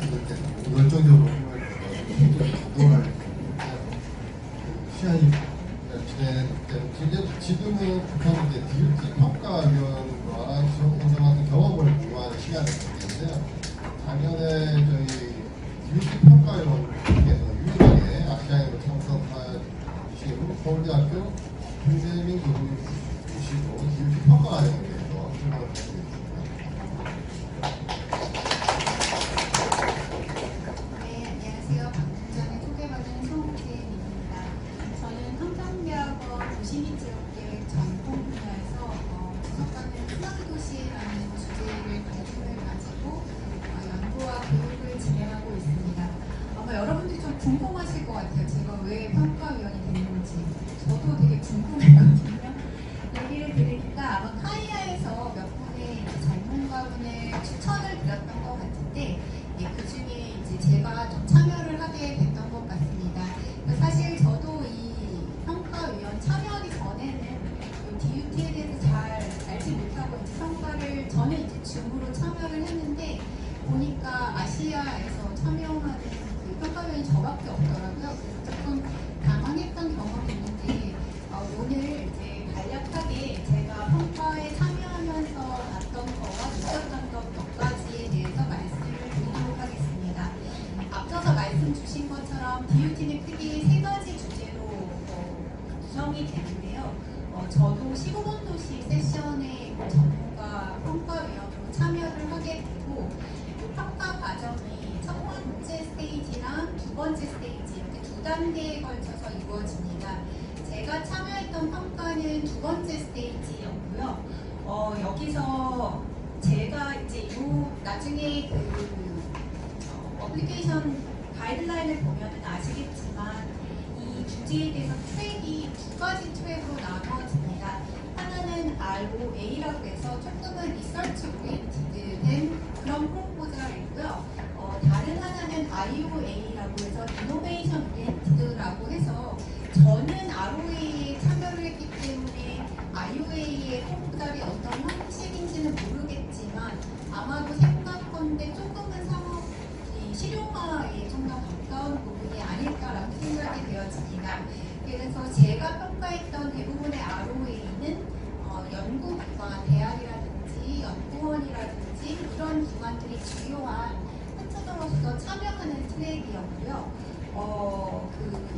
이렇게 열정적으로 운동할 시간이 지금은 북한은 이제 DUT 평가위원과 지역공사 같은 경험을 공유하는 시간을 갖는데요. 작년에 저희 DUT 평가위원께서 유일하게 아시아인으로 참석하신 서울대학교 김재민 교수님이시고 DUT 평가위원께서 출마를 하셨습니다. 도시민지역계획 전공 분야에서 지속가능 스마트도시라는 주제를 관심을 가지고 연구와 교육을 진행하고 있습니다. 아마 여러분들이 좀 궁금하실 것 같아요. 제가 왜 평가위원이 됐는지. 저도 되게 궁금했거든요. 얘기를 들으니까 아마 카이아에서 몇 분의 전문가분을 추천을 드렸던 것 같은데 그 중에 이제 제가 좀 참여를 하게 됐던 것 같습니다. 사실 저도 이 평가위원 참여하기 전에는 DUT에 대해서 잘 알지 못하고 이제 평가를 저는 이제 줌으로 참여를 했는데 보니까 아시아에서 참여하는 그 평가위원이 저밖에 없더라고요. 그래서 조금 당황했던 경험이 있는데 오늘 이제 간략하게 제가 평가에 참여하면서 봤던 거와 느꼈던 것 몇 가지에 대해서 말씀을 드리도록 하겠습니다. 앞서서 말씀 주신 것처럼 DUT는 크게 세 가지 주제로 구성이 되는데요. 저도 시공원도시 세션의 전문가 평가위원으로 참여를 하게 되고 평가 과정이 첫 번째 스테이지랑 두 번째 스테이지 이렇게 두 단계에 걸쳐서 이루어집니다. 제가 참여했던 평가는 두 번째 스테이지였고요. 여기서 제가 이제 나중에 어플리케이션 가이드라인을 보면은 아시겠지만 이 주제에 대해서 트랙이 두 가지 트랙으로 나눠집니다. 하나는 ROA라고 해서 조금은 리서치 오리엔티드 된 그런 프로포절이고요. 다른 하나는 IOA라고 해서 이노베이션 오리엔티드라고 해서 저는 ROA에 참여를 했기 때문에 IOA의 프로포절이 어떤 형식인지는 모르겠지만 아마도 생각건데 조금은 상업 실용화에 좀 더 가까운 부분이 아닐까라고 생각이 되어집니다. 그래서 제가 평가했던 대부분의 ROA는 연구기관, 대학이라든지 연구원이라든지 이런 기관들이 주요한 파트너로서 참여하는 트랙이었고요.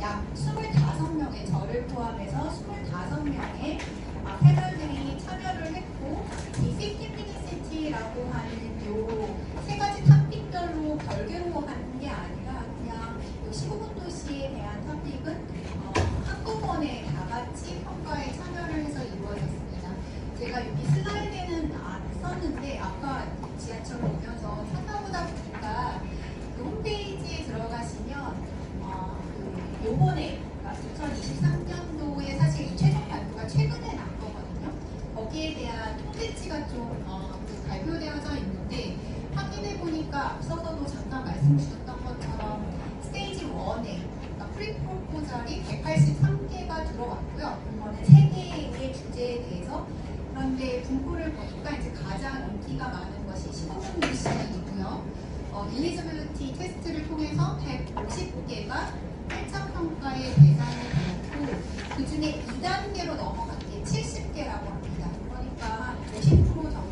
약 25명의 저를 포함해서 25명의 패널들이 참여를 했고 이 50미니시티라고 하는 요 세 가지 탑픽별로 별개로 하는 게 아니라 그냥 시공원 도시에 대한 탑픽은 한꺼번에 다 같이 평가에 참여를 해서 이루어졌습니다. 제가 여기 슬라이드에는 안 썼는데 아까 지하철 오면서 찾아보다 보니까 그 홈페이지에 들어가시면 요번에 2023년도에 사실 이 최종 발표가 최근에 난 거거든요. 거기에 대한 통계치가 좀 발표되어져 있는데 확인해 보니까 앞서서도 잠깐 말씀 주셨던 것처럼 스테이지 1에 프리 프로포절이 183개가 들어왔고요. 이거는 3개의 주제에 대해서. 그런데 분포를 보니까 이제 가장 인기가 많은 것이 시공원 도시이고요. 일리지빌리티 테스트를 통해서 150개가 1차 평가의 대상이 되었고 그 중에 2단계로 넘어간 게 70개라고 합니다. 그러니까 50% 정도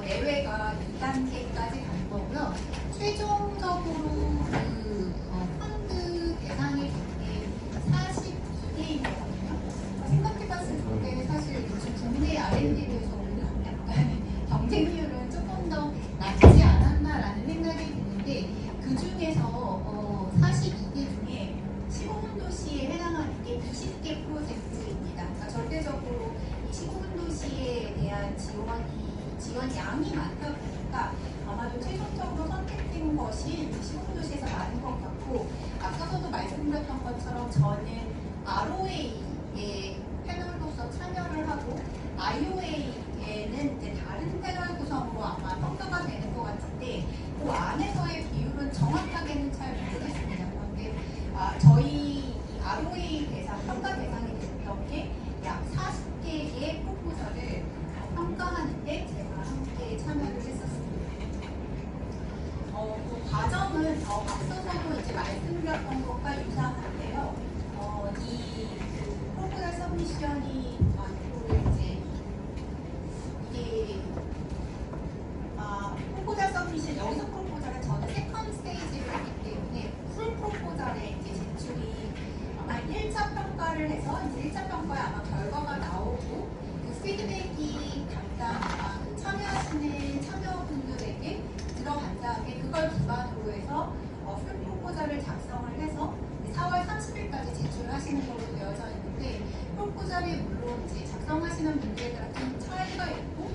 내외가 2단계까지 간 거고요. 최종적으로 펀드 대상이 된 게 42개이거든요. 생각해봤을 때 사실 요즘 국내 R&D에서 오는 약간 경쟁률은 조금 더 낮지 않았나라는 생각이 드는데 그 중에서 42개 중에 시공원 도시에 해당하는 게 20개 프로젝트입니다. 그러니까 절대적으로 이 시공원 도시에 대한 지원 양이 많다 보니까 아마도 최종적으로 선택된 것이 시공원 도시에서 많은 것 같고 앞서서도 말씀드렸던 것처럼 저는 ROA의 패널로서 참여를 하고 IOA에는 이제 다른 패널 구성으로 아마 평가가 되는 것 같은데 그 안에서의 비율은 정확하게는 잘 모르겠습니다. 그런데 저희 ROA 대상, 평가 대상이 됐던 게 약 40개의 프로포절을 평가하는데 제가 함께 참여를 했었습니다. 그 과정 앞서서도 이제 말씀드렸던 것과 유사한데요. 이 프로포잘 서미션이 이제 이게 프로포잘 서미션 여기서 프로포잘은 저는 세컨드 스테이지를 했기 때문에 풀 프로포잘에 이제 제출이 아마 1차 평가를 해서 이제 1차 평가에 아마 결과가 나오고 그 피드백이 그 참여하시는 참여분들에게 들어간 다음에 그걸 기반으로 해서 풀 프로포잘을 작성을 해서 4월 30일까지 제출하시는 걸로 되어져 있는데 프로포잘이 물론 이제 작성하시는 분들에 따라 좀 차이가 있고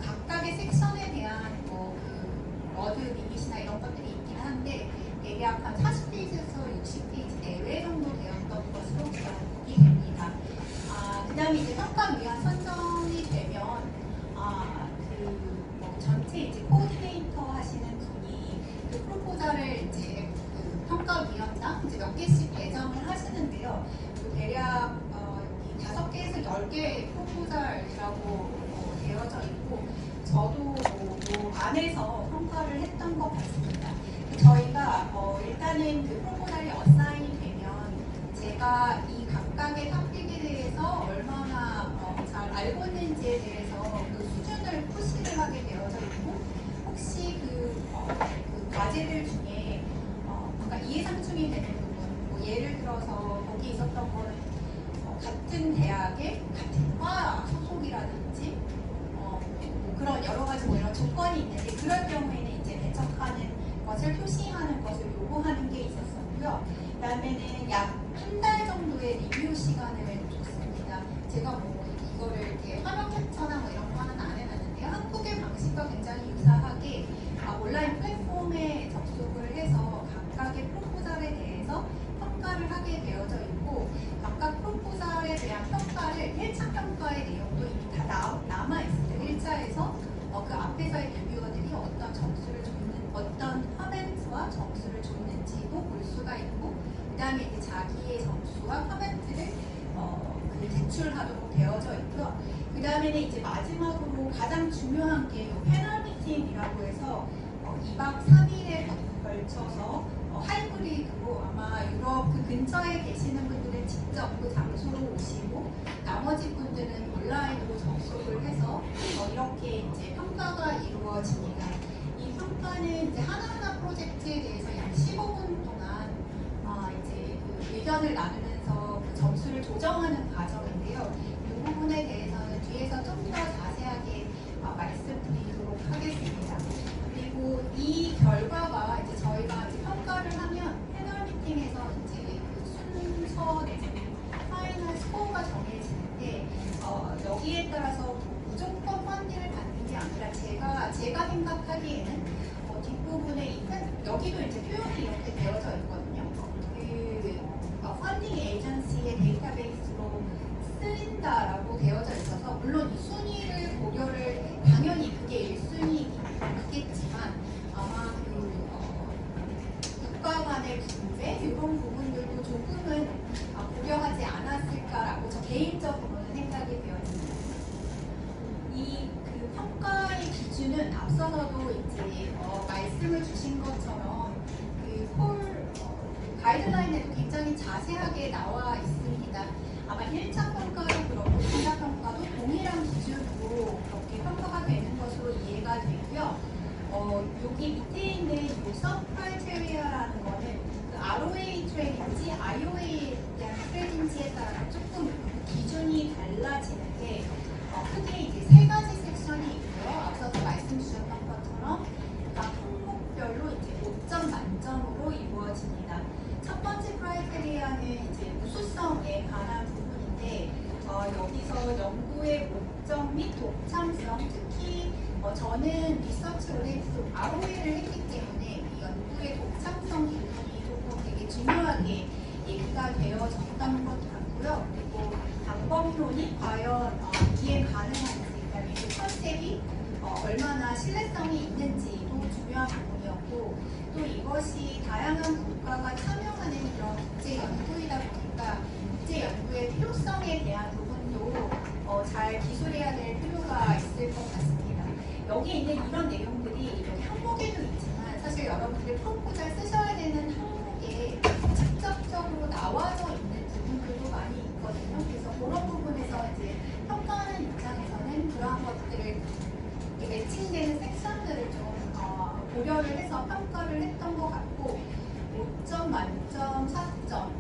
각각의 섹션에 대한 그 워드 리밋이나 이런 것들이 있긴 한데 대략 한 40페이지에서 60페이지 내외 정도 되었던 것으로 기억이 됩니다. 그 다음에 이제 평가위원 선정이 되면 전체 이제 코디네이터 하시는 분이 그 프로포잘을 이제 그 평가위원장 이제 몇 개씩 배정을 하시는데요. 대략 여기 5개에서 10개 프로포잘이라고 되어져 있고 저도 뭐 안에서 평가를 했던 것 같습니다. 저희가 일단은 그 프로포잘이 어사인이 되면 제가 이 각각의 토픽에 대해서 얼마나 잘 알고 있는지에 대해서 그 수준을 푸시를 하게 되어져 있고 혹시 그 과제들 중에 뭔가 이해상충이 되는 부분 뭐 예를 들어서 거기 있었던 거는 같은 대학의 같은 과 소속이라든지 뭐 그런 여러 가지 뭐 이런 조건이 있는데 그럴 경우에는 이제 배척하는 것을 표시하는 것을 요구하는 게 있었었고요. 그다음에는 약 한 달 정도의 리뷰 시간을 줬습니다. 제가 뭐 이거를 이렇게 화면 캡처나 뭐 이런 거 하나는 안 해놨는데요. 한국의 방식과 굉장히 유사하게 온라인 플랫폼에 접속을 해서 각각의 프로포잘에 대해서 평가를 하게 되어져 있고 각각 프로포잘에 대한 평가를 1차 평가의 내용도 이미 다 남아있어요. 1차에서 그 앞에서의 리뷰어들이 어떤 점수를 줬는 어떤 커멘트와 점수를 줬는지도 볼 수가 있고 그 다음에 이제 자기의 점수와 커멘트를 제출하도록 되어져 있고요. 그 다음에는 이제 마지막으로 가장 중요한 게 패널 미팅이라고 해서 2박 3일에 걸쳐서 하이브리드로 아마 유럽 그 근처에 계시는 분들은 직접 그 장소로 오시고 나머지 분들은 온라인으로 접속을 해서 이렇게 이제 평가가 이루어집니다. 이 평가는 이제 하나하나 프로젝트에 대해서 약 15분 동안 이제 그 의견을 나누면서 그 점수를 조정하는 과정인데요. 이 부분에 대해서는 뒤에서 좀 더 자세하게 말씀드리도록 하겠습니다. 그리고 이 결과가 이제 저희가 이제 평가를 하면 패널 미팅에서 이제 그 순서 내지는 파이널 스코어가 정해지는데 여기에 따라서 무조건 펀딩을 받는 게 아니라 제가 생각하기에는 뒷부분에 있는 여기도 이제 표현이 이렇게 되어져 있거든요. 그 펀딩 에이전시의 데이터베이스로 쓰인다라고 되어져 있어서 물론 이 순위를 고려를 당연히 그게 1순위겠지만 아마 그 국가 간의 분배 이런 부분들도 조금은 고려하지 않았을까라고 저 개인적으로는 생각이 되었습니다. 이 그 평가의 기준은 앞서서도 이제 말씀을 주신 것처럼 그 가이드라인에도 굉장히 자세하게 나와 있습니다. 아마 1차 평가도 그렇고 2차 평가도 동일한 기준으로 그렇게 평가가 되는 것으로 이해가 되고요. 여기 밑에 있는 이 서브크라이테리아라는 거는 그 ROA 트랙인지 IOA에 대한 트랙인지에 따라 조금 기준이 달라지는데 크게 이제 3가지 섹션이 있고요. 앞서서 말씀 주셨던 것처럼 각 항목별로 이제 5점 만점으로 이루어집니다. 첫 번째 크라이테리아는 이제 우수성에 관한 부분인데 여기서 연구의 목적 및 독창성, 특히 저는 리서치 오리엔티드 ROA를 했기 때문에 이 연구의 독창성 부분이 조금 되게 중요하게 얘기가 되어졌던 것 같고요. 그리고 방법론이 과연 이해 가능한지, 그다음에 그 컨셉이 얼마나 신뢰성이 있는지도 중요한 부분이었고 또 이것이 다양한 국가가 참여하는 그런 국제 연구이다 보니까 국제 연구의 필요성에 대한 부분도 잘 기술해야 될 필요가 있을 것 같습니다. 여기 있는 이런 내용들이 여기 항목에도 있지만 사실 여러분들이 프로포잘 쓰셔야 이제 매칭되는 섹션들을 좀 고려를 해서 평가를 했던 것 같고 5점 만점 4점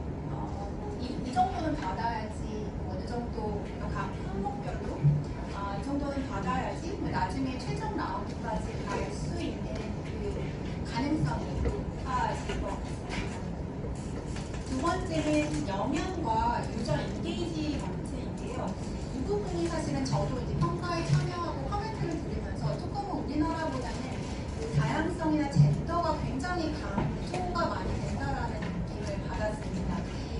이 정도는 받아야지 어느 정도 각 항목별로 이 정도는 받아야지 나중에 최종 라운드까지 갈 수 있는 그 가능성이 높아질 것 같습니다. 두 번째는 영양과 유저 인게이지먼트인데요. 이 부분이 사실은 저도 이제 평가에 참여하고 커멘트를 들으면서 조금은 우리나라보다는 그 다양성이나 젠더가 굉장히 강조가 많이 된다라는 느낌을 받았습니다.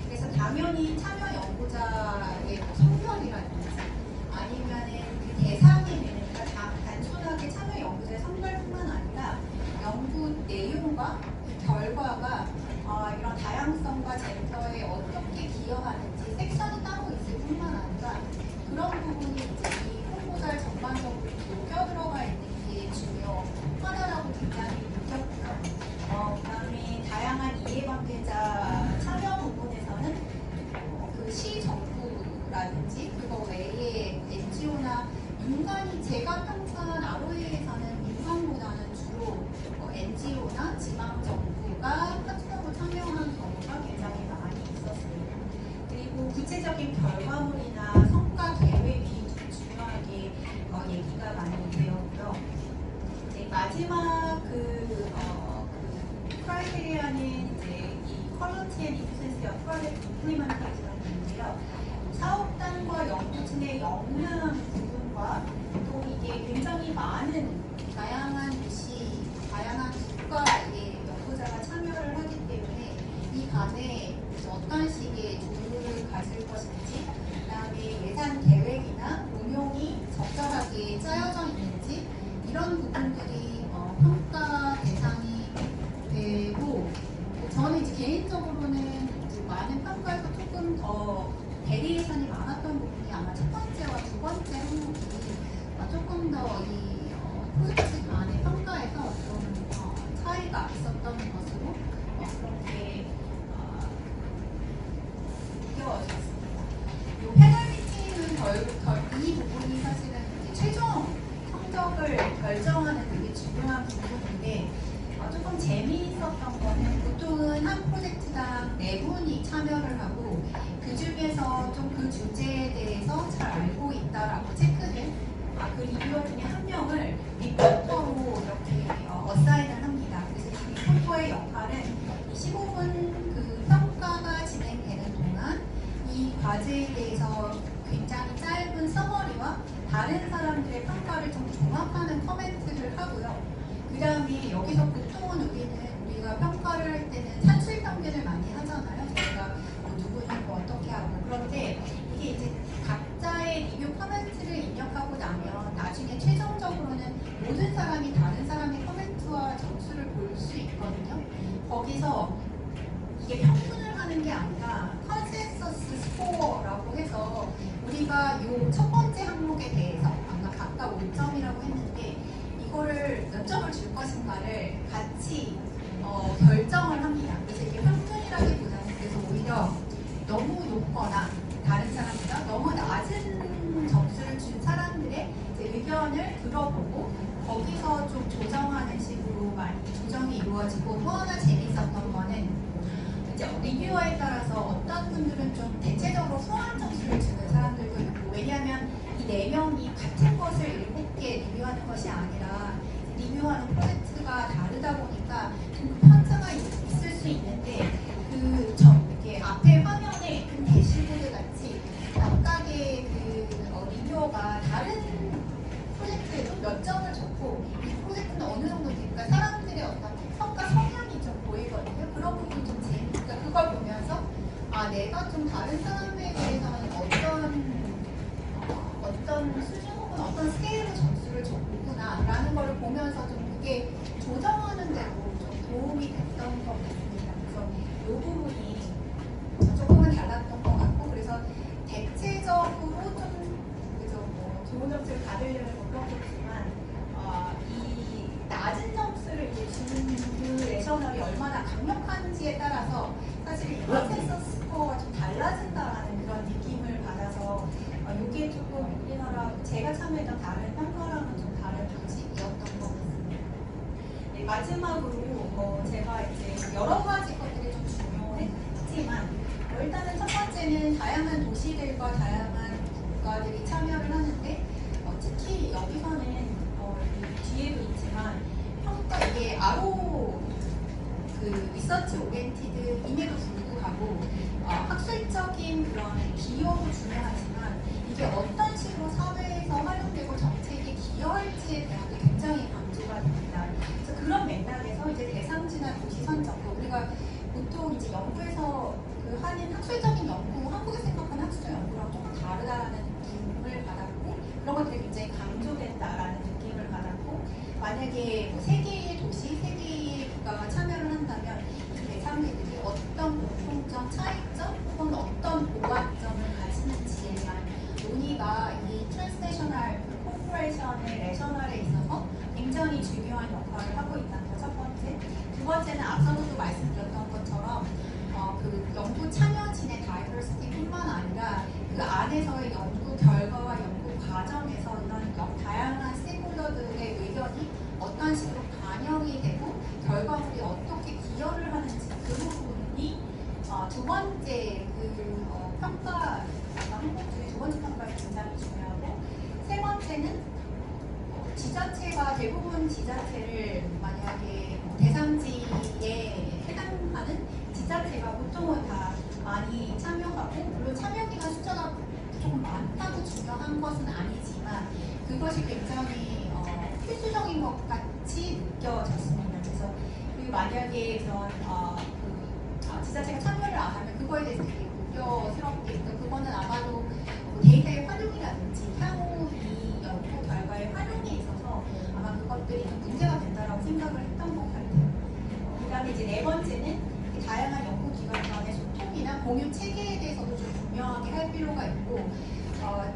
그래서 당연히 참여 연구자의 성별이라든지 아니면은 그 대상이 되는 그러니까 단순하게 참여 연구자의 성별뿐만 아니라 연구 내용과 그 결과가 이런 다양성과 젠더에 어떻게 기여하는지 섹션이 따로 있을 뿐만 아니라 그런 부분이 이제 이 홍보자를 전반적으로 녹여 들어가 있는 게 중요하다라고 굉장히 느꼈고요. 그다음에 다양한 이해관계자 참여 부분에서는 그 시정부라든지 그거 외에 NGO나 민간이 제가 평가한 ROE에서는 민간보다는 주로 NGO나 지방정부가 파트너로 참여하는 경우가 굉장히 많이 있었습니다. 그리고 구체적인 결과물이나 성과 계획이 좀 중요하게 얘기가 많이 되었고요. 이제 마지막 그 크라이테리아는 이제 이 퀄리티 앤 이피션시 오브 프로젝트 임플리먼테이션인데요. 사업단과 연구진의 역량 부분과 또 이게 굉장히 많은 다양한 도시, 다양한 국가의 연구자가 참여를 하기 때문에 이 간에 어떤 식의 조율을 가질 것인지, 그다음에 예산 계획이나 운용이 적절하게 짜여져 있는지 이런 부분들이 평가 대상이 되고 저는 이제 개인적으로는 그 많은 평가에서 조금 더 베리에이션이 많았던 부분이 아마 첫 번째와 두 번째 항목이 조금 더 이 프로젝트 간의 평가에서 좀 차이가 있었던 것으로 그렇게 느껴졌습니다. 이 패널 미팅은 이 부분이 사실은 이제 최종 성적을 결정하는 되게 중요한 부분인데 조금 재미있었던 거는 보통은 한 프로젝트당 4분이 참여를 하고 그 중에서 좀 그 주제에 대해서 잘 알고 있다라고 체크된 그 리뷰어 중에 한 명을 리포터로 이렇게 어사인을 합니다. 그래서 이 리포터의 역할은 이 15분 그 평가가 진행되는 동안 이 과제에 대해서 굉장히 짧은 서머리와 다른 사람들의 평가를 좀 종합하는 커멘트를 하고요. 그 다음에 여기서 보통은 우리가 평가를 할 때는 산술 평균을 많이 하잖아요. 저희가 누구는 뭐 어떻게 하고 그런데 이게 이제 각자의 리뷰 커멘트를 입력하고 나면 나중에 최종적으로는 모든 사람이 다른 사람의 커멘트와 점수를 볼 수 있거든요. 거기서 이게 평균을 하는 게 아니라 컨센서스 스코어라고 해서 우리가 이 첫 번째 항목에 대해서 아까 각각 5점이라고 했는데 이거를 몇 점을 줄 것인가를 같이 결정을 합니다. 그래서 이게 평균이라기보다는 그래서 오히려 너무 높거나 다른 사람보다 너무 낮은 점수를 준 사람들의 의견을 들어보고 거기서 좀 조정하는 식으로 많이 조정이 이루어지고 또 하나 재밌었던 거는 이제 리뷰어에 따라서 어떤 분들은 좀 대체적으로 후한 점수를 주는 사람들도 있고 왜냐하면 이 4명이 같은 것을 7개 리뷰하는 것이 아니라 리뷰하는 프로젝트가 다르다 보니까 좀 편차가 있을 수 있는데 이렇게 앞에 화면에 큰 대시보드 같이 각각의 리뷰어가 다른 프로젝트에도 몇 점을 줬고 이 프로젝트는 어느 정도 되니까 사람들의 어떤 평가 성향이 좀 보이거든요. 그런 부분 좀 재밌으니까 그걸 보면서 내가 좀 다른 사람에 대해서는 어떤 수준 혹은 어떤 스케일로 점수를 줬구나 라는 걸 보면서 좀 그게 조정하는 데도 좀 도움이 됐던 것 같습니다. 그래서 이 부분이 조금은 달랐던 것 같고 그래서 대체적으로 좀 그죠 좋은 점수를 받으려면 그렇겠지만 이 낮은 점수를 이제 주는 그 레셔널이 얼마나 강력한지에 따라서 사실 이 컨센서스 스코어가 좀 달라진다라는 그런 느낌을 받아서 이게 조금 우리나라 제가 참여했던 다른 평가랑은 마지막으로 제가 이제 여러 가지 것들이 좀 중요했지만 일단은 첫 번째는 다양한 도시들과 다양한 국가들이 참여를 하는데 특히 여기서는 이 뒤에도 있지만 평가 이게 아로 그 리서치 오리엔티드임에도 불구하고 학술적인 그런 기여도 중요하지만 이게 어떤 식으로 사회에서 활용되고 정책에 기여할지에 대한 게 굉장히 강조가 됩니다. 그래서 그런 맥락에서 이제 대상지나 도시 선정도 우리가 보통 이제 연구에서 그 하는 학술적인 연구, 한국에 생각하는 학술적 연구랑 조금 다르다는 느낌을 받았고 그런 것들이 굉장히 강조된다라는 느낌을 받았고 만약에 뭐 세 개의 도시, 세 개의 국가가 참여를 한다면 이 대상지들이 어떤 공통점, 차이점 혹은 어떤 보완점을 가지는지에 대한 논의가 이 트랜스내셔널 코퍼레이션의 레셔널에 있어서 굉장히 중요한 역할을 하고 있다는 것 첫 번째. 두 번째는 앞서서도 말씀드렸던 것처럼 그 연구 참여진의 다이버시티뿐만 아니라 그 안에서의 연구 결과와 연구 과정에서 이런 다양한 스테이크홀더들의 의견이 어떤 식으로 반영이 되고 결과물이 어떻게 기여를 하는지 그 부분이 두 번째 평가 항목 중에 두 번째 평가가 굉장히 중요하고 세 번째는 지자체가 대부분 지자체를 만약에 대상지에 해당하는 지자체가 보통은 다 많이 참여하고 물론 참여 기간 숫자가 조금 많다고 중요한 것은 아니지만 그것이 굉장히 필수적인 것 같이 느껴졌습니다. 그래서 만약에 그런 지자체가 참여를 안 하면 그거에 대해서 되게 우려스럽게 그거는 아마도 데이터의 활용이라든지 향후 이 연구 결과의 활용에 있어서 아마 그것들이 좀 문제가 된다라고 생각을 했던 것 같아요. 그다음에 이제 네 번째는 다양한 연구기관 간의 소통이나 공유 체계에 대해서도 좀 분명하게 할 필요가 있고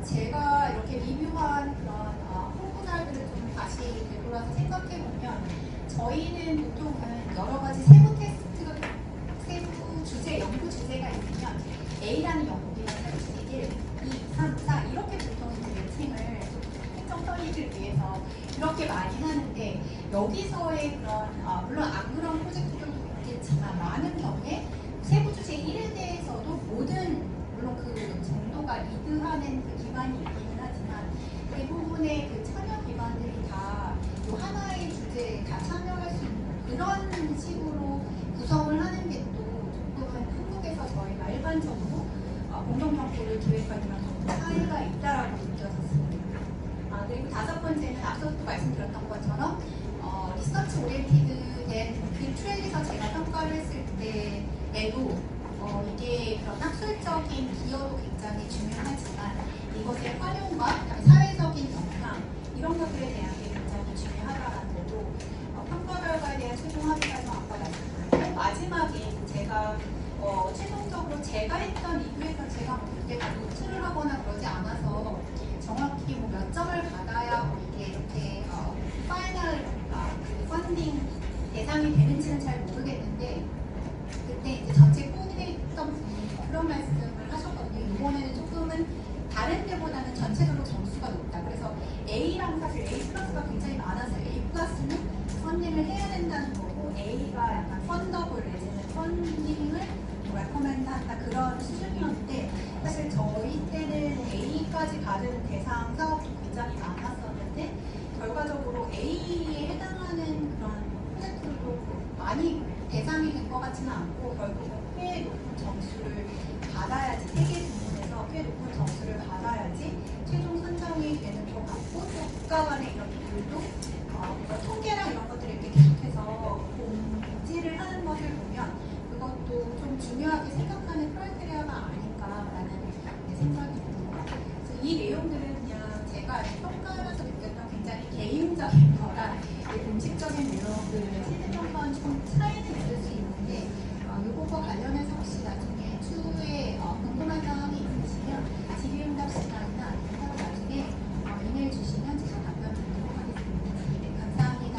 제가 이렇게 리뷰한 그런 홍보날들을 좀 다시 되돌아서 생각해 보면 저희는 보통은 여러 가지 세부 테스트가 세부 주제 연구 주제가 있으면 A라는 연구기관을 1, 2, 3, 4 이렇게 보통 이제 매칭을 행정 편의를 위해서 이렇게 많이 하는데 여기서의 그런 물론 안 그런 프로젝트들도 있겠지만 많은 경우에 세부 주제 1에 대해서도 모든 물론 그 정도가 리드하는 그 기관이 있기는 하지만 대부분의 그 참여 기관들이 다 또 하나의 주제에 다 참여할 수 있는 그런 식으로 구성을 하는 게 또 조금은 한국에서 저희가 일반적으로 공동정보를 기획하는 거랑 조금 차이가 있다라고 느껴졌습니다. 그리고 다섯 번째는 앞서도 말씀드렸던 것처럼 리서치 오리엔티드 된 그 트랙에서 제가 평가를 했을 때에도 이게 그런 학술적인 기여도 굉장히 중요하지만 이것의 활용과 사회적인 영향 이런 것들에 대한 게 굉장히 중요하다는 것도 평가 결과에 대한 최종 합의에서 아까 말씀드렸고 마지막에 제가 최종적으로 제가 했던 리뷰에서 제가 그때 노출을 하거나 그러지 않아서 정확히 뭐 몇 점을 받아야 이렇게 파이널 그 펀딩 대상이 되는지는 잘 모르겠는데 그때 이제 전체 코디네이터 분이 그런 말씀을 하셨거든요. 이번에는 조금은 다른 데보다는 전체적으로 점수가 높다. 그래서 A랑 사실 A 플러스가 굉장히 많아서 A 플러스는 펀딩을 해야 된다는 거고 A가 약간 펀더블 내지는 펀딩을 레커멘드 한다 그런 수준이었는데 사실 저희 때는 A까지 받은 대상 사업도 굉장히 많았었는데 결과적으로 A에 해당하는 그런 프로젝트도 많이 대상이 된 것 같지는 않고 결국은 꽤 높은 점수를 받아야지 세계 부문에서 꽤 높은 점수를 받아야지 최종 선정이 되는 것 같고 또 국가 간의 이런 비율도 통계랑 이런 것들을 이렇게 계속해서 공지를 하는 것을 보면 그것도 좀 중요하게 생각하는 크라이테리아가 아닐까라는 생각이 듭니다. 그래서 이 내용들은 그냥 제가 평가하면서 느꼈던 굉장히 개인적인 거라 공식적인 내용들을 시즌평가는 좀 차이는 있을 수 있는데 이거와 관련해서 혹시 나중에 추후에 궁금한 사항이 있으시면 질의응답 시간이나 아니면 나중에 이메일 주시면 제가 답변 드리도록 하겠습니다. 네, 감사합니다.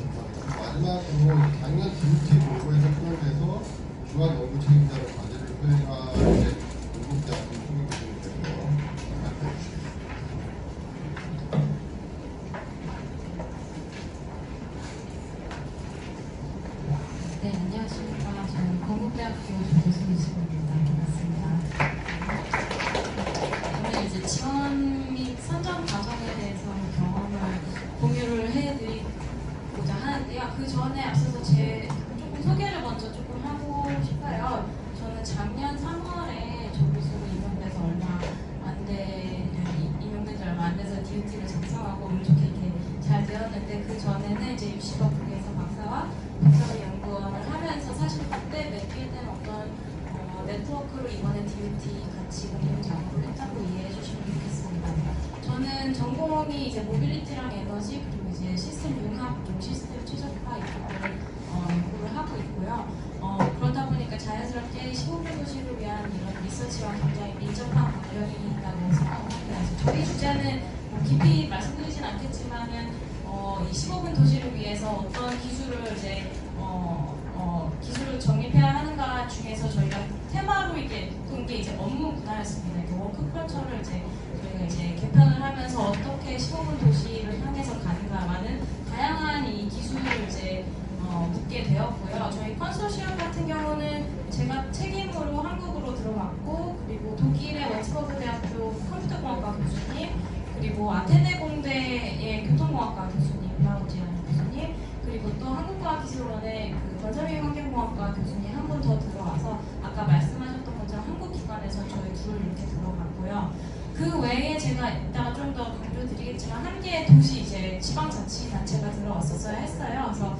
마지막으로 작년 DUT 공고에서 포함해서 중앙 연구 책임자로 과제를 수행한 연구대학교 총익 이제 유시버크에서 박사와 박사과 연구원을 하면서 사실 그때 맺게 된 어떤 네트워크로 이번에 DUT 같이 공동 작업을 했다고 이해해 주시면 좋겠습니다. 저는 전공이 이제 모빌리티랑 에너지 그리고 이제 시스템 융합, 시스템 최적화 이쪽을 연구를 하고 있고요. 그러다 보니까 자연스럽게 15분 도시를 위한 이런 리서치와 굉장히 밀접한 관련이 있다고 생각합니다. 저희 주제는 깊이 말씀드리진 않겠지만은 이 15분 도시를 위해서 어떤 기술을 이제 기술을 정립해야 하는가 중에서 저희가 테마로 이게 둔 게 이제 업무 문화였습니다. 그 워크 컬처를 이제 저희가 이제 개편을 하면서 어떻게 15분 도시를 향해서 가는가라는 다양한 이 기술을 이제 묻게 되었고요. 저희 컨소시엄 같은 경우는 제가 책임으로 한국으로 들어왔고, 그리고 독일의 웨츠버그 대학교 컴퓨터공학과 교수님, 그리고 아테네 공대의 교통공학과 교수님, 라우지아는 교수님, 그리고 또 한국과학기술원의 그 건설비 환경공학과 교수님 한 분 더 들어와서 아까 말씀하셨던 것처럼 한국 기관에서 저희 둘 이렇게 들어갔고요. 그 외에 제가 이따가 좀 더 강조드리겠지만 한 개의 도시 이제 지방자치단체가 들어왔었어야 했어요. 그래서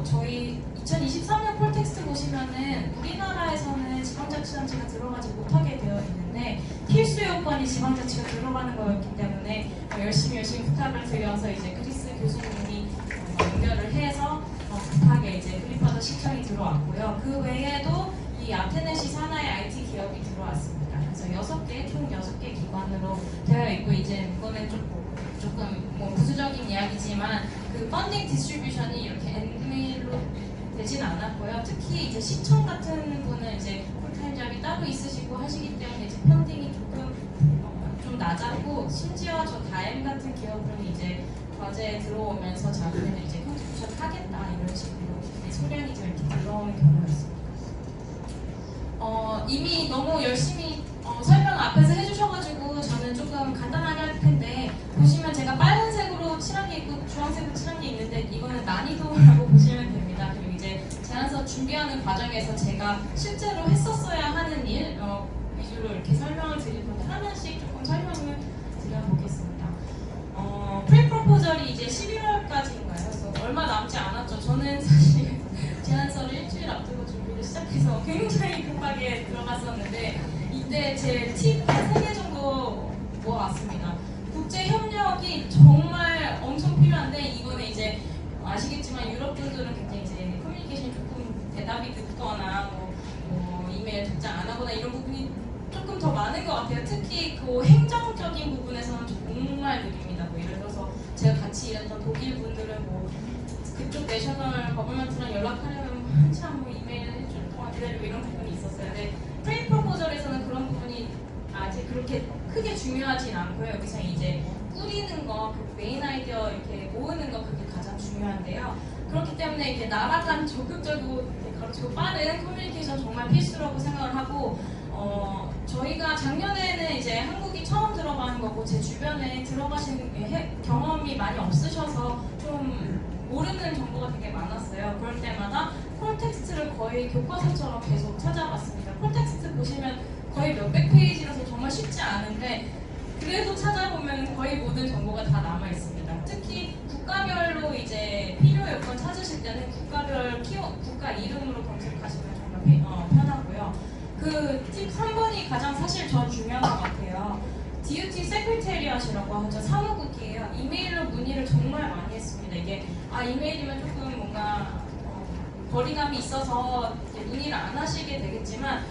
저희 2023년 폴텍스트 보시면은 우리나라에서는 지방자치단체가 들어가지 못하게 되어 있는데 필수 요건이 지방자치가 들어가는 거였기 때문에 열심히 부탁을 드려서 이제 그리스 교수님이 연결을 해서 급하게 이제 그리파더 신청이 들어왔고요. 그 외에도 이 아테네시 산하의 IT 기업이 들어왔습니다. 그래서 총 6개 기관으로 되어 있고, 이제 이거는 조금 뭐 부수적인 이야기지만 그 펀딩 디스트리뷰션이 이렇게 엔밀로 되진 않았고요. 특히 이제 시청 같은 분은 이제 풀타임 잡이 따로 있으시고 하시기 때문에 이제 펀딩이 좀 낮았고, 심지어 저 다엠 같은 기업은 이제 과제에 들어오면서 자기네들 이제 컨트리뷰션 하겠다 이런 식으로 소량이 좀 이렇게 들어오는 경우였습니다. 이미 너무 열심히 설명 앞에서 해주셔가지고 저는 조금 간단하게 할 텐데, 보시면 제가 빨간색으로 칠한 게 있고 주황색으로 칠한 게 있는데 이거는 난이도라고 보시면 됩니다. 그리고 이제 제안서 준비하는 과정에서 제가 실제로 했었어야 하는 일 위주로 이렇게 설명을 드릴 건데 하나씩 조금 설명을 드려보겠습니다. 프리프로포절이 이제 11월까지인가요? 그래서 얼마 남지 않았죠. 저는 사실 제안서를 일주일 앞두고 준비를 시작해서 굉장히 급하게 들어갔었는데 이때 제 팁 3개 정도 모아왔습니다. 국제 협력이 정말 엄청 필요한데, 이거는 이제 아시겠지만 유럽 분들은 굉장히 이제 커뮤니케이션이 조금 대답이 늦거나 뭐 이메일 답장 안 하거나 이런 부분이 조금 더 많은 것 같아요. 특히 그 행정적인 부분에서는 정말 느립니다. 뭐 예를 들어서 제가 같이 일했던 독일 분들은 뭐 그쪽 내셔널 거버먼트랑 연락하려면 한참 뭐 이메일 일주일 동안 기다리고 이런 부분이 있었어요. 근데 프리프로포절에서는 그런 부분이 아직 그렇게 크게 중요하진 않고요. 여기서 이제 꾸리는 거, 그 메인 아이디어 이렇게 모으는 거, 그게 가장 중요한데요. 그렇기 때문에 이게 나라 간 적극적이고 가로치고 빠른 커뮤니케이션 정말 필수라고 생각을 하고, 저희가 작년에는 이제 한국이 처음 들어가는 거고, 제 주변에 들어가신 경험이 많이 없으셔서 좀 모르는 정보가 되게 많았어요. 그럴 때마다 폴텍스트를 거의 교과서처럼 계속 찾아봤습니다. 폴텍스트 보시면 거의 몇백 페이지라서 정말 쉽지 않은데, 그래도 찾아보면 거의 모든 정보가 다 남아 있습니다. 특히 국가별로 이제 필요 요건 찾으실 때는 국가별 국가 이름으로 검색하시면 정말 편하고요. 그 팁 3번이 가장 사실 전 중요한 것 같아요. DUT 세크리테리엇이라고 하죠. 사무국이에요. 이메일로 문의를 정말 많이 했습니다. 이게 이메일이면 조금 뭔가 거리감이 있어서 문의를 안 하시게 되겠지만,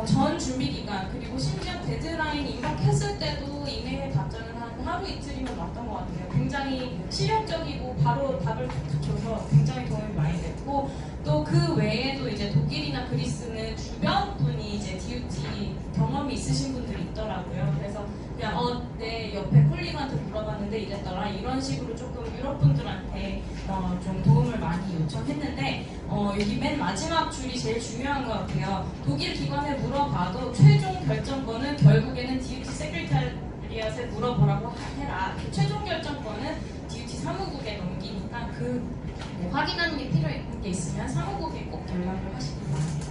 전 준비 기간 그리고 심지어 데드라인 임박했을 때도 이메일 답장은 한 하루 이틀이면 왔던 것 같아요. 굉장히 실용적이고 바로 답을 줘서 굉장히 도움이 많이 됐고, 또 그 외에도 이제 독일이나 그리스는 주변 분이 이제 DUT 경험이 있으신 분들이 있더라고요. 그래서 그냥 내 옆에 콜리그한테 물어봤는데 이랬더라, 이런 식으로 조금 유럽 분들한테 좀 도움을 많이 요청했는데, 여기 맨 마지막 줄이 제일 중요한 것 같아요. 독일 기관에 물어봐도 최종 결정권은 결국에는 DUT 세크리테리엇에 물어보라고 해라. 최종 결정권은 DUT 사무국에 넘기니까 확인하는 게 필요한 게 있으면 사무국에 꼭 연락을 하시기 바랍니다.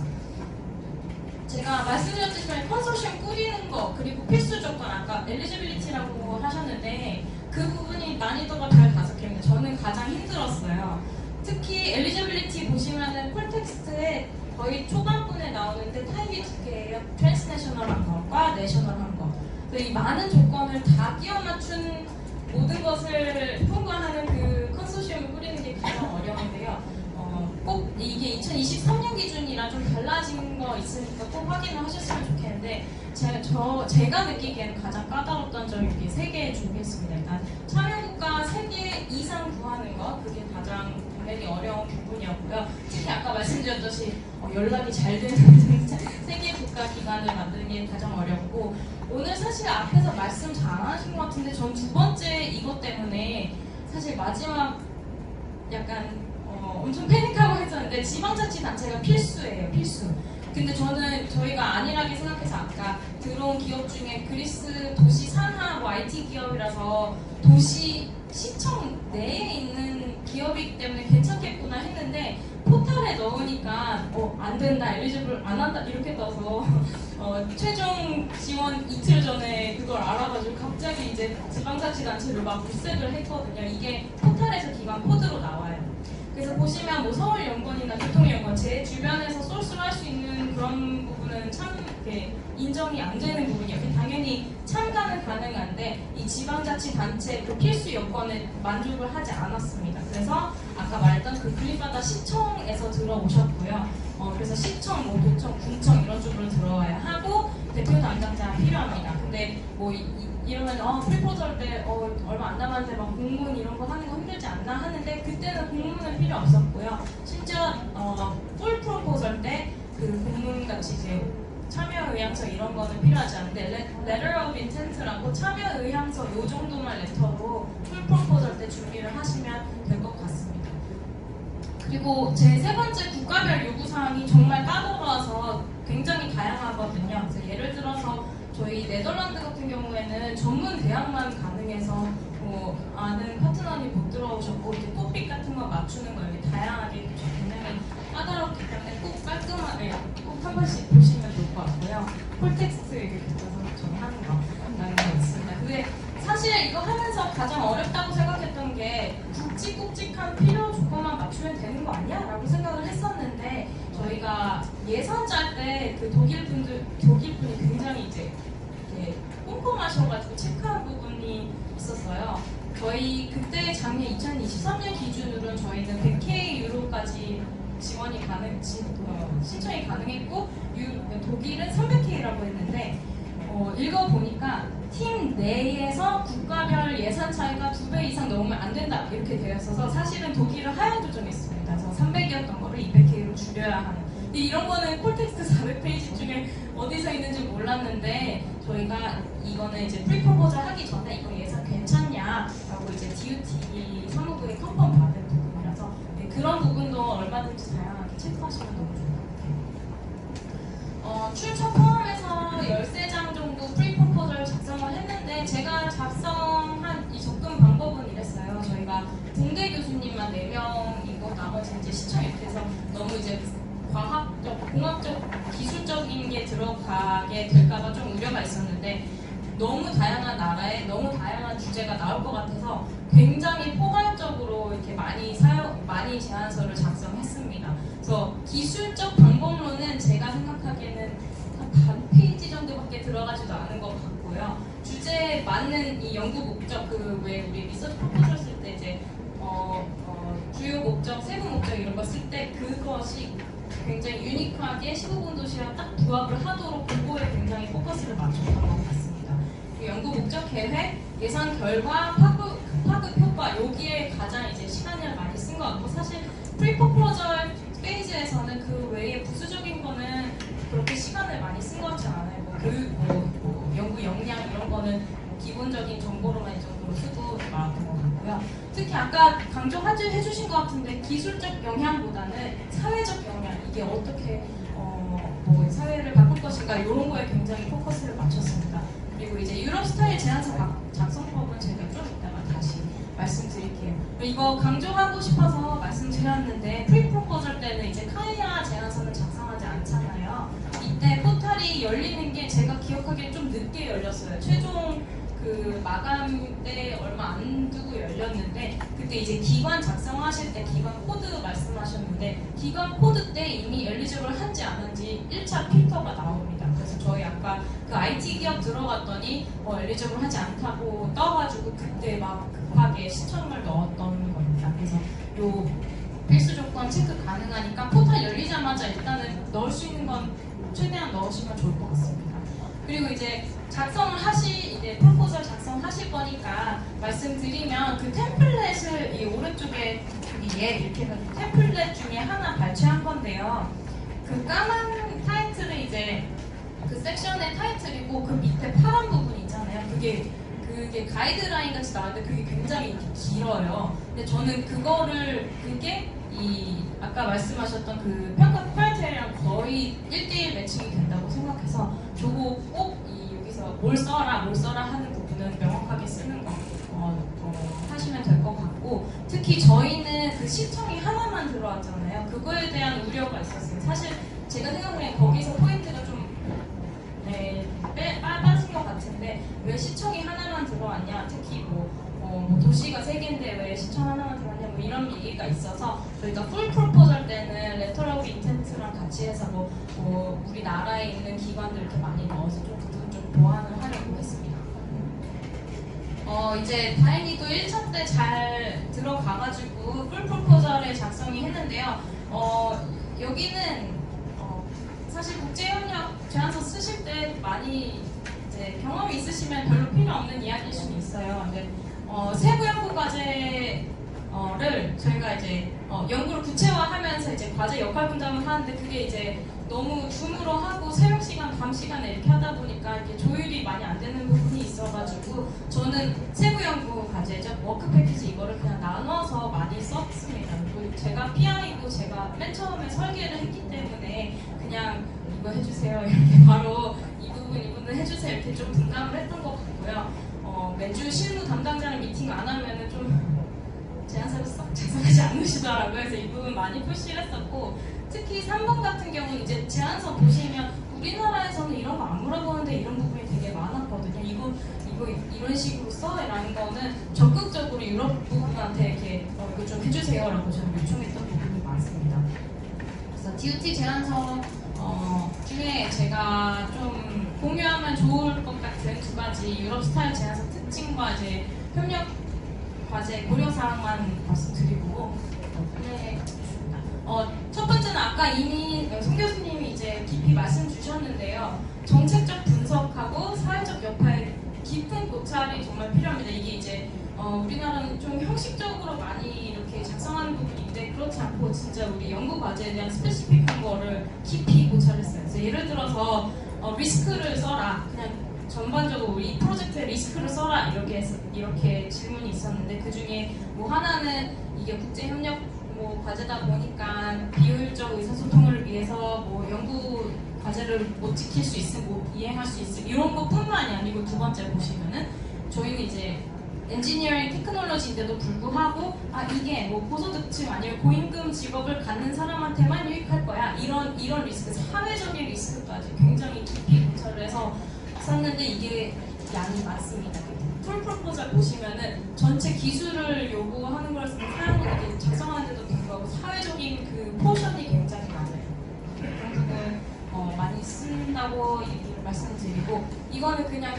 제가 말씀드렸듯이 컨소시엄 꾸리는 거, 그리고 필수 조건, 아까 엘리지빌리티라고 하셨는데 그 부분이 난이도가 별 5개입니다. 저는 가장 힘들었어요. 특히 엘리지빌리티 보시면은 콜텍스트에 거의 초반부에 나오는데 타입이 2개예요. 트랜스내셔널한 것과 내셔널한 것. 이 많은 조건을 다 끼워 맞춘 모든 것을 통과하는 그 컨소시엄을 꾸리는 게 가장 어려운데요. 꼭 이게 2023년 기준이라 좀 달라진 거 있으니까 꼭 확인을 하셨으면 좋겠는데 제가 느끼기에는 가장 까다롭던 점이 이렇게 3개 준비했습니다. 일단 참여국가 3개 이상 구하는 거 그게 가장 당연히 어려운 부분이었고요. 특히 아까 말씀드렸듯이 연락이 잘 되는 3개 국가 기관을 만드는 게 가장 어렵고 오늘 사실 앞에서 말씀 잘 안 하신 것 같은데 전 2번째 이것 때문에 사실 마지막 약간 엄청 패닉하고 했었는데 지방자치단체가 필수예요. 필수. 근데 저는 저희가 안일하게 생각해서 아까 들어온 기업 중에 그리스 도시 산하 IT 기업이라서 도시 시청 내에 있는 기업이기 때문에 괜찮겠구나 했는데 포탈에 넣으니까 안 된다, 엘리지블 안 한다 이렇게 떠서 최종 지원 이틀 전에 그걸 알아가지고 갑자기 이제 지방자치단체를 막 물색을 했거든요. 이게 포탈에서 기관 코드로 나와요. 그래서 보시면 뭐 서울연구원이나 교통연구원 제 주변에서 소스를 할 수 있는 그런 부분은 참 인정이 안 되는 부분이에요. 당연히 참가는 가능한데 이 지방자치단체 그 필수 여건에 만족을 하지 않았습니다. 그래서 아까 말했던 그 분리받아 시청에서 들어오셨고요. 그래서 시청, 뭐 도청, 군청 이런 쪽으로 들어와야 하고 대표 담당자가 필요합니다. 근데 뭐 이러면 프리포절 때 얼마 안 남았는데 막 공문 이런 거 하는 거 힘들지 않나 하는데 그때는 공문은 필요 없었고요. 심지어 풀 프로포절 때 그 공문 같이 이제 참여 의향서 이런 거는 필요하지 않은데 Letter of Intent라고 참여 의향서 요 정도만 레터로 풀 프로포절 때 준비를 하시면 될 것 같습니다. 그리고 제 3번째 국가별 요구사항이 정말 까다로워서 굉장히 다양하거든요. 그래서 예를 들어서 저희 네덜란드 같은 경우에는 전문 대학만 가능해서 아는 파트너님 못 들어오셨고 이렇게 토픽 같은 거 맞추는 거 이렇게 다양하게 굉장히 까다롭기 때문에 꼭 깔끔하게 꼭 한 번씩 보시면 좋을 것 같고요. 콜텍스트 이렇게 붙여서 저희 하는 거라는 거 있습니다. 근데 사실 이거 하면서 가장 어렵다고 생각했던 게 굵직굵직한 필요 조건만 맞추면 되는 거 아니야? 라고 생각을 했었는데 저희가 예산 짤 때 그 독일분이 굉장히 이제 꼼꼼하셔가지고 체크한 부분이 있었어요. 저희 그때 작년 2023년 기준으로 저희는 100K 유로까지 지원이 신청이 가능했고 독일은 300K라고 했는데 읽어보니까 팀 내에서 국가별 예산 차이가 2배 이상 넘으면 안 된다 이렇게 되어 있어서 사실은 독일은 하향 조정했습니다. 그래서 300이었던 거를 200K로 줄여야 하는. 근데 이런 거는 콜텍스트 400페이지 중에 어디서 있는지 몰랐는데 저희가 이거는 이제 프리프로포절 하기 전에 이거 예산 괜찮냐라고 이제 DUT 사무부에 컨펌 받은 부분이라서 그런 부분도 얼마든지 다양하게 체크하시면 너무 좋을 것 같아요. 출처 포함해서 13장 정도 프리프로포절 작성을 했는데 제가 작성한 이 접근 방법은 이랬어요. 저희가 공대 교수님만 4명이고 나머지 이제 시청 이렇게 해서 너무 이제 과학적, 공학적, 기술적인 게 들어가게 될까봐 좀 우려가 있었는데 너무 다양한 나라에 너무 다양한 주제가 나올 것 같아서 굉장히 포괄적으로 이렇게 많이 제안서를 작성했습니다. 그래서 기술적 방법론은 제가 생각하기에는 한 반 페이지 정도밖에 들어가지도 않은 것 같고요. 주제에 맞는 이 연구 목적, 왜 우리 리서치 프로포절 쓸 때 이제 주요 목적, 세부 목적 이런 거 쓸 때 그것이 굉장히 유니크하게 15분 도시랑 딱 부합을 하도록 그거에 굉장히 포커스를 맞췄던 것 같습니다. 연구 목적 계획, 예산 결과, 파급 효과 여기에 가장 이제 시간을 많이 쓴 것 같고 사실 프리포포절 페이지에서는 그 외에 부수적인 거는 그렇게 시간을 많이 쓴 것 같지 않아요. 연구 역량 이런 거는 기본적인 정보로만 이 정도로 쓰고 나왔던 것 같고요. 특히 아까 강조해 주신 것 같은데 기술적 영향보다는 사회적 영향, 이게 어떻게 사회를 바꿀 것인가 이런 거에 굉장히 포커스를 맞췄습니다. 그리고 이제 유럽 스타일 제안서 작성법은 제가 좀 이따가 다시 말씀드릴게요. 이거 강조하고 싶어서 말씀드렸는데 프리프로포절 때는 이제 카이아 제안서는 작성하지 않잖아요. 이때 포탈이 열리는 게 제가 기억하기에 좀 늦게 열렸어요. 최종 그 마감 때 얼마 안 두고 열렸는데 그때 이제 기관 작성하실 때 기관 코드 말씀하셨는데 기관 코드 때 이미 엘리지블 한지 안 한지 1차 필터가 나옵니다. 그래서 저희 아까 그 IT 기업 들어갔더니 엘리지블 하지 않다고 떠가지고 그때 막 급하게 시청을 넣었던 겁니다. 그래서 요 필수 조건 체크 가능하니까 포탈 열리자마자 일단은 넣을 수 있는 건 최대한 넣으시면 좋을 것 같습니다. 그리고 이제 작성을 이제 프로포절 작성하실 거니까 말씀드리면 그 템플릿을 이 오른쪽에 여기 이렇게 해가지고 템플릿 중에 하나 발췌한 건데요. 그 까만 타이틀을 이제 그 섹션의 타이틀이고 그 밑에 파란 부분 있잖아요. 그게 가이드라인 같이 나왔는데 그게 굉장히 이렇게 길어요. 근데 저는 그게 아까 말씀하셨던 그 평가 크라이테리아랑 거의 1대1 매칭이 된다고 생각해서 저거 꼭 여기서 뭘 써라 하는 부분은 명확하게 쓰는 거 하시면 될 것 같고 특히 저희는 그 시청이 하나만 들어왔잖아요. 그거에 대한 우려가 있었어요. 사실 제가 생각하기엔 거기서 포인트가 좀 빠진 것 같은데 왜 시청이 하나만 들어왔냐, 특히 뭐 도시가 3개인데 왜 시청 하나만 들어왔냐 뭐 이런 얘기가 있어서 저희가 풀 프로포절 때는 레터럴 오브 인텐트랑 같이 해서 뭐 우리나라에 있는 기관들 이렇게 많이 넣어서 좀 그 부분 좀 보완을 하려고 했습니다. 이제 다행히도 1차 때 잘 들어가가지고 풀 프로포절에 작성이 했는데요. 여기는 사실 국제협력 제안서 쓰실 때 많이 이제 경험이 있으시면 별로 필요 없는 이야기일 수는 있어요. 근데 세부 연구 과제를 저희가 이제 연구를 구체화하면서 이제 과제 역할 분담을 하는데 그게 이제 너무 줌으로 하고 새벽 시간, 밤 시간에 이렇게 하다 보니까 이렇게 조율이 많이 안 되는 부분이 있어가지고 저는 세부 연구 과제죠. 워크 패키지 이거를 그냥 나눠서 많이 썼습니다. 그리고 제가 PI고 제가 맨 처음에 설계를 했기 때문에 그냥 이거 해주세요 이렇게 바로 이 부분은 해주세요 이렇게 좀 분담을 했던 것 같고요. 매주 실무 담당자랑 미팅 안 하면은 좀 제안서를 썩 작성하지 않으시더라고요. 그래서 이 부분 많이 푸시를 했었고 특히 3번 같은 경우는 이제 제안서 보시면 우리나라에서는 이런 거 안 물어보는데 이런 부분이 되게 많았거든요. 이거 이런 식으로 써라는 거는 적극적으로 유럽 부분한테 이렇게 이거 좀 해주세요라고 저는 요청했던 부분이 많습니다. 그래서 DOT 제안서 중에 제가 좀 공유하면 좋을 것 같은 2가지 유럽 스타일 제안서 특징과 이제 협력 과제 고려사항만 말씀드리고 첫 번째는 아까 이미 송 교수님이 이제 깊이 말씀 주셨는데요. 정책적 분석하고 사회적 여파에 깊은 고찰이 정말 필요합니다. 이게 이제 우리나라는 좀 형식적으로 많이 이렇게 작성하는 부분인데 그렇지 않고 진짜 우리 연구 과제에 대한 스페시픽한 거를 깊이 고찰했어요. 그래서 예를 들어서 리스크를 써라. 그냥 전반적으로 우리 프로젝트의 리스크를 써라 이렇게 질문이 있었는데 그 중에 뭐 하나는 이게 국제협력 뭐 과제다 보니까 비효율적 의사소통을 위해서 뭐 연구 과제를 못 지킬 수 있음, 뭐 이행할 수 있음 이런 것뿐만이 아니고 2번째 보시면은 저희는 이제 엔지니어링 테크놀로지인데도 불구하고 이게 뭐 고소득층 아니면 고임금 직업을 갖는 사람한테만 유익할 거야 이런 리스크, 사회적인 리스크까지 굉장히 깊이 고찰을 해서 썼는데 이게 양이 많습니다. 풀 프로포절 보시면은 전체 기술을 요구하는 걸 사용하게 작성하는데도 불구하고 사회적인 그 포션이 굉장히 많아요. 그런 부분 많이 쓴다고 말씀드리고 이거는 그냥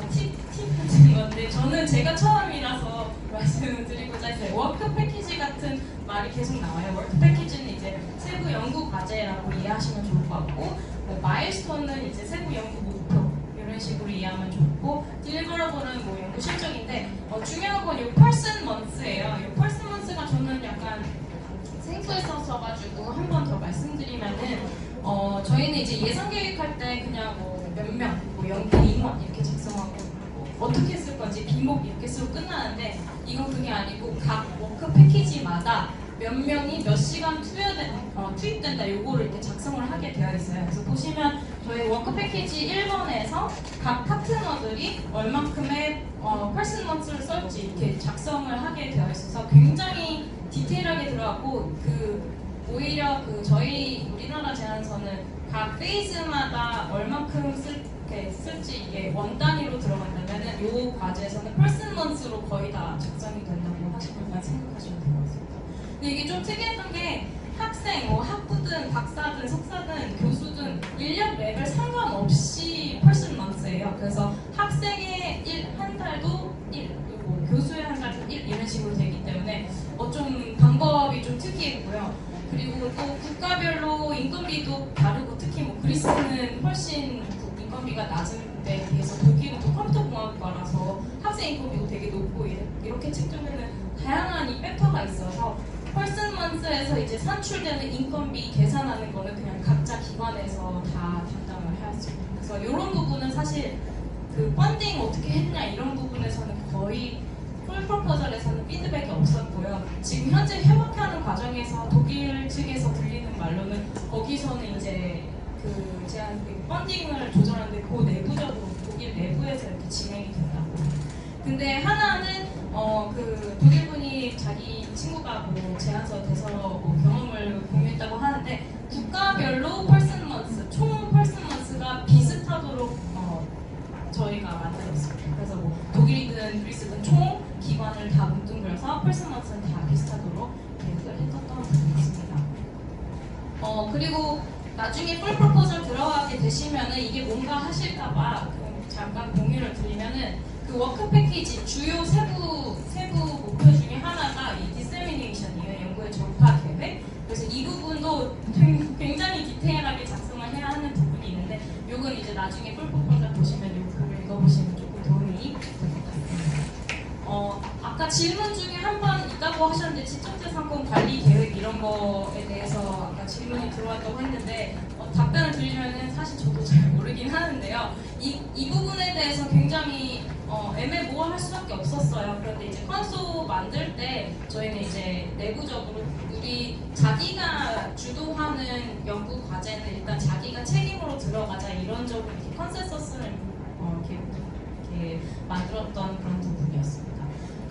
팁 같은 건데 저는 제가 처음이라서 말씀을 드리고자 했어요. 워크 패키지 같은 말이 계속 나와요. 워크 패키지는 이제 세부 연구 과제라고 이해하시면 좋을 것 같고 마일스톤은 이제 세부 연구 목표 이런 식으로 이해하면 좋고 딜리버러블은 뭐 연구 실적인데 중요한 건 이 펄슨 먼스예요. 이 펄슨 먼스가 저는 약간 생소했었어가지고 한 번 더 말씀드리면은 저희는 이제 예산 계획할 때 그냥 뭐 몇 명, 뭐 연구 임원 이렇게 작성하고 어떻게 쓸 건지 비목 이렇게 쓰고 끝나는데 이건 그게 아니고 각 워크 패키지마다 몇 명이 몇 시간 투입된다 요거를 이렇게 작성을 하게 되어 있어요. 그래서 보시면 저희 워크 패키지 1번에서 각 파트너들이 얼만큼의 퍼슨 먼스를 쓸지 이렇게 작성을 하게 되어 있어서 굉장히 디테일하게 들어갔고 오히려 저희 우리나라 제안서는 각 페이즈마다 얼만큼 쓸지 이게 원 단위로 들어간다면 보면은 이 과제에서는 퍼스먼스로 거의 다 작성이 된다고 하시면 생각하시면 될 것 같습니다. 근데 이게 좀 특이했던 게 학생, 뭐 학부든 박사든 석사든 교수든 인력 레벨 상관없이 퍼스먼스예요. 그래서 학생의 한 달도 1, 그리고 교수의 한 달도 1 이런 식으로 되기 때문에 좀 방법이 좀 특이했고요. 그리고 또 국가별로 인건비도 다르고 특히 뭐 그리스는 훨씬 인건비가 낮은 데 비해서 독일은 또 컴퓨터공학과라서 학생 인건비도 되게 높고 이렇게 측정되는 다양한 이 팩터가 있어서 퍼스먼스에서 이제 산출되는 인건비 계산하는 거는 그냥 각자 기관에서 다 담당을 해야 했습니다. 그래서 이런 부분은 사실 그 펀딩 어떻게 했냐 이런 부분에서는 거의 풀 프로포절에서는 피드백이 없었고요. 지금 현재 협업하는 과정에서 독일 측에서 들리는 말로는 거기서는 이제 그 제한 펀딩을 조절하는데 그 내부적으로 독일 내부에서 이렇게 진행이 된다고. 근데 하나는 그 독일 분이 자기 친구가 뭐 제안서 돼서 뭐 경험을 공유했다고 하는데 국가별로 퍼스먼스 총 퍼스먼스가 비슷하도록 저희가 만들었습니다. 그래서 뭐 독일이든 그리스든 총 기관을 다 뭉뚱그려서 퍼스먼스는 다 비슷하도록 계획을 했었던 부분이 있습니다. 그리고 나중에 풀 프로포절 들어가게 되시면은 이게 뭔가 하실까봐 잠깐 공유를 드리면은 그 워크 패키지 주요 세부 목표 중에 하나가 이 디세미네이션이에요. 연구의 전파 계획. 그래서 이 부분도 굉장히 디테일하게 작성을 해야 하는 부분이 있는데 이건 이제 나중에 풀 프로포절 보시면 이 글을 읽어보시면 조금 도움이 될 것 같습니다. 아까 질문 중에 한 번 있다고 하셨는데 지적재산권 관리 계획 이런 거에 대해서 아까 질문이 들어왔다고 했는데 답변을 드리면은 사실 저도 잘 모르긴 하는데요. 이 부분에 대해서 굉장히 애매모호할 수밖에 없었어요. 그런데 이제 컨소 만들 때 저희는 이제 내부적으로 우리 자기가 주도하는 연구 과제는 일단 자기가 책임으로 들어가자 이런 쪽으로 이렇게 컨센서스를 이렇게 만들었던 그런 부분이었습니다.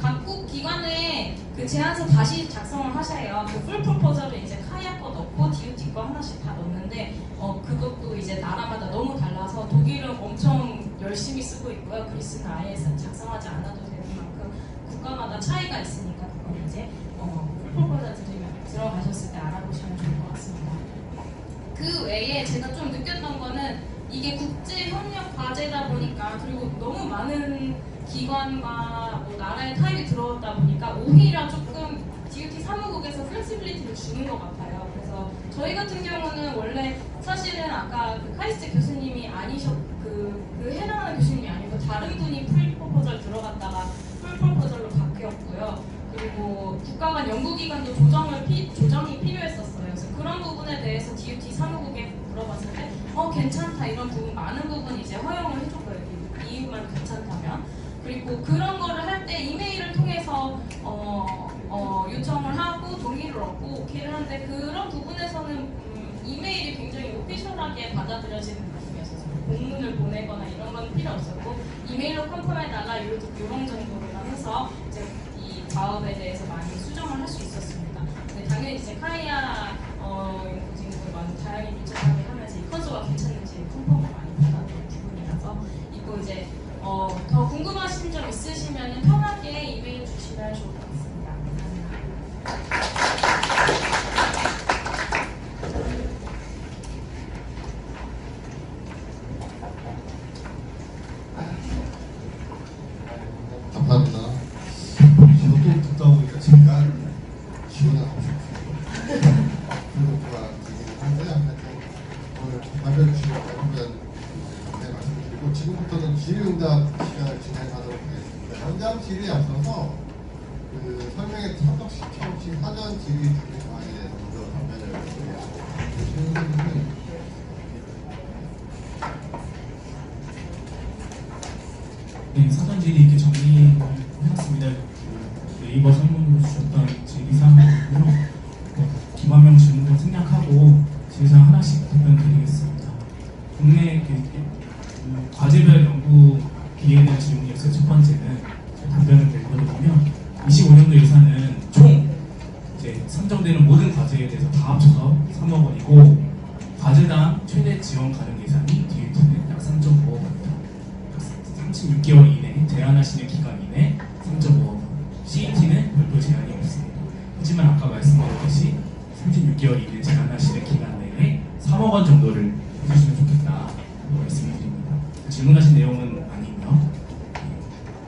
각국 기관에 그 제안서 다시 작성을 하셔요. 그 풀 프로포절을 이제 카이아 거 넣고 DUT 거 하나씩 다 넣는데 그것도 이제 나라마다 너무 달라서 독일은 엄청 열심히 쓰고 있고요. 그리스는 아예 작성하지 않아도 되는 만큼 국가마다 차이가 있으니까 그건 이제 풀 프로포절 들어가셨을 때 알아보시면 좋을 것 같습니다. 그 외에 제가 좀 느꼈던 거는 이게 국제협력 과제다 보니까 그리고 너무 많은 기관과 뭐 나라의 타입이 들어오다 보니까 오히려 조금 DUT 사무국에서 플렉시빌리티를 주는 것 같아요. 그래서 저희 같은 경우는 원래 사실은 아까 그 카이스트 교수님이 그 해당하는 교수님이 아니고 다른 분이 풀 프로포절 들어갔다가 풀 프로포절로 바뀌었고요. 그리고 국가 간 연구기관도 조정이 필요했었어요. 그래서 그런 부분에 대해서 DUT 사무국에 물어봤을 때 괜찮다 이런 부분 많은 부분 이제 허용을 해줬고요. 이유만 괜찮다면. 그리고 그런 거를 할 때 이메일을 통해서 요청을 하고 동의를 얻고 오케이를 하는데 그런 부분에서는 이메일이 굉장히 오피셜하게 받아들여지는 부분이었어요. 공문을 보내거나 이런 건 필요 없었고 이메일로 컨펌해달라 이런 정도로만 해서 이제 이 작업에 대해서 많이 수정을 할 수 있었습니다. 근데 당연히 이제 카이아 연구진들 많이 다양히 밀접하게 하면서 이 컨소가 괜찮은지 컨펌을 많이 받았던 부분이라서 이거 이제 더 궁금하신 점 있으시면 편하게 이메일 주시면 좋을 것 같습니다. 감사합니다. 저도 듣다 보니까 잠깐 지원하고 싶어요. 그거가 되긴 한데 하여튼 오늘 답변 주시고 답변 말씀드리고 지금부터는 질의응답 시간을 진행하도록 하겠습니다. 현장 질의에 앞서서 그 설명에 참석시켜 주신 사전 질의 준비사항에 대해서 먼저 답변을 드리겠습니다. 네, 사전 질의 이렇게 정리해놨습니다. 네이버 설문으로 주셨던 질의사항이고요. 김화명 질문을 생략하고 질의사항 하나씩 답변드리겠습니다. 국내 과제별 연구 비에 대한 질문이었어요. 첫 번째는 답변을 내드리면 25년도 예산은 총 이제 선정되는 모든 과제에 대해서 다 합쳐서 3억 원이고 과제당 최대 지원 가능 예산이 DUT는 약 3.5억입니다. 36개월 이내에 제한하시는 기간 이내 3.5억 원, CET는 별도 제한이 없습니다. 하지만 아까 말씀드렸듯이 36개월 이내 제한하시는 기간 내에 3억 원 정도를 해주시면 좋겠다 말씀을 드립니다. 질문하신 내용은 아니고요.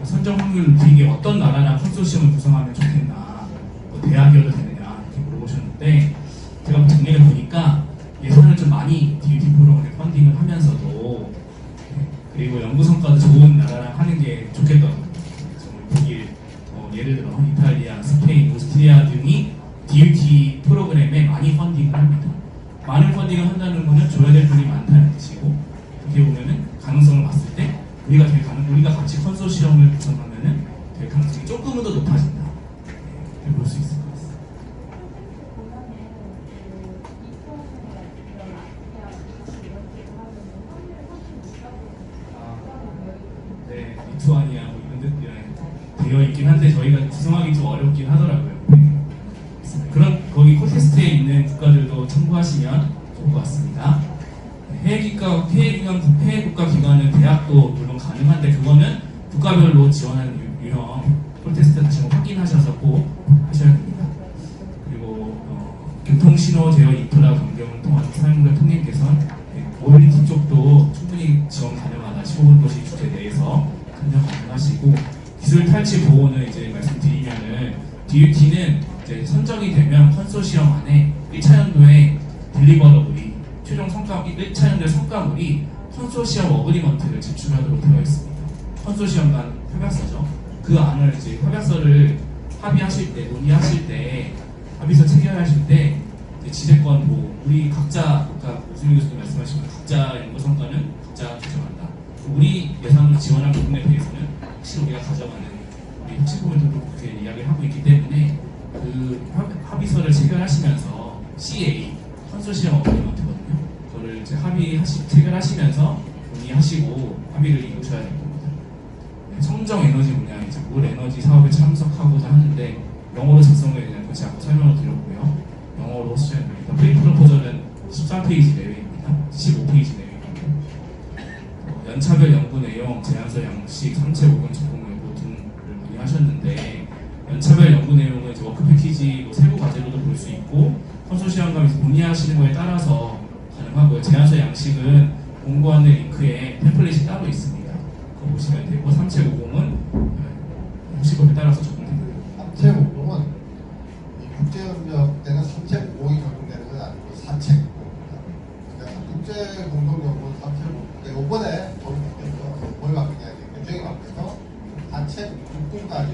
선정 확률 높이게 어떤 나라랑 컨소시엄을 구성하면 좋겠나, 뭐 대학이어도 되느냐 이렇게 물어보셨는데 제가 정리를 보니까 예산을 좀 많이 DUT 프로그램 펀딩을 하면서도 그리고 연구 성과도 좋은 나라랑 하는 게 좋겠더라고요. 정말 독일, 예를 들어 이탈리아, 스페인, 오스트리아 등이 DUT 프로그램에 많이 펀딩을 합니다. 많은 펀딩을 한다는 것은 줘야 될 돈이 많다는 뜻이고, 어떻게 보면은 가능성을 봤을 때 우리가 같이 컨소시엄을 구성하면은 될 가능성이 조금은 더 높아진다. 이렇게 볼 수 있을 것 같습니다. 네, 리투아니아 뭐 이런 데 되어 있긴 한데 저희가 구성하기 좀 어렵긴 하더라고요. 그런 거기 콘테스트에 있는 국가들도 참고하시면 좋을 것 같습니다. 해외 국가 기관은 대학도 물론 가능한데 그거는 국가별로 지원하는 유형 콘테스트 다시 한번 확인하셔서 꼭 하셔야 됩니다. 그리고 교통신호 제어 인프라 변경을 통한 사용자 통행 개선, 모빌리티 쪽도 충분히 지원 가능하다. 15분 도시 주제 내에서 선정 가능하시고, 기술 탈취 보호는 이제 말씀드리면은 DUT는 이제 선정이 되면 컨소시엄 안에 1차 연도에 딜리버러블이 최종 성과 1차 연도의 성과물이 컨소시엄 어그리먼트를 제출하도록 되어 있습니다. 컨소시엄 간 협약서죠. 그 안을 이제 협약서를 합의하실 때, 논의하실 때, 합의서 체결하실 때 지재권 뭐 우리 각자, 아까 우수민 교수님 말씀하신 각자 연구 성과는 각자 가져간다. 우리 예산으로 지원한 부분에 대해서는 확실히 우리가 가져가는 우리 혁신코멘트도 그렇게 이야기를 하고 있기 때문에 그 합의서를 체결하시면서 CA 컨소시엄 어그리먼트거든요. 그거를 이제 체결하시면서 논의하시고 합의를 이루셔야 될 겁니다. 청정 에너지 분야 이제 물 에너지 사업에 참석하고자 하는데 영어로 작성해야 되는 거 제가 설명을 드렸고요. 영어로 쓰셔야 됩니다. 프리 프로포절은 13페이지 내외입니다. 15페이지 내외입니다. 연차별 연구 내용, 제안서 양식, 상체 오건 적용 여부 등을 논의하셨는데 연차별 연구 내용은 이제 워크 패키지 뭐 세부 과제로도 볼 수 있고 컨소시엄과 논의하시는 거에 따라서 가능하고요. 제안서 양식은 공고 안내 링크에 템플릿이 따로 있습니다. 그거 보시면 되고 3750은 형식법에 따라서 적용됩니다. 3750은 이 국제협력 때는 3750이 적용되는 건 아니고 4790입니다. 그러니까 국제공동연구원 3750. 이번에 거기 바뀌어서 뭘 바뀌냐, 결정이 바뀌어서 4760까지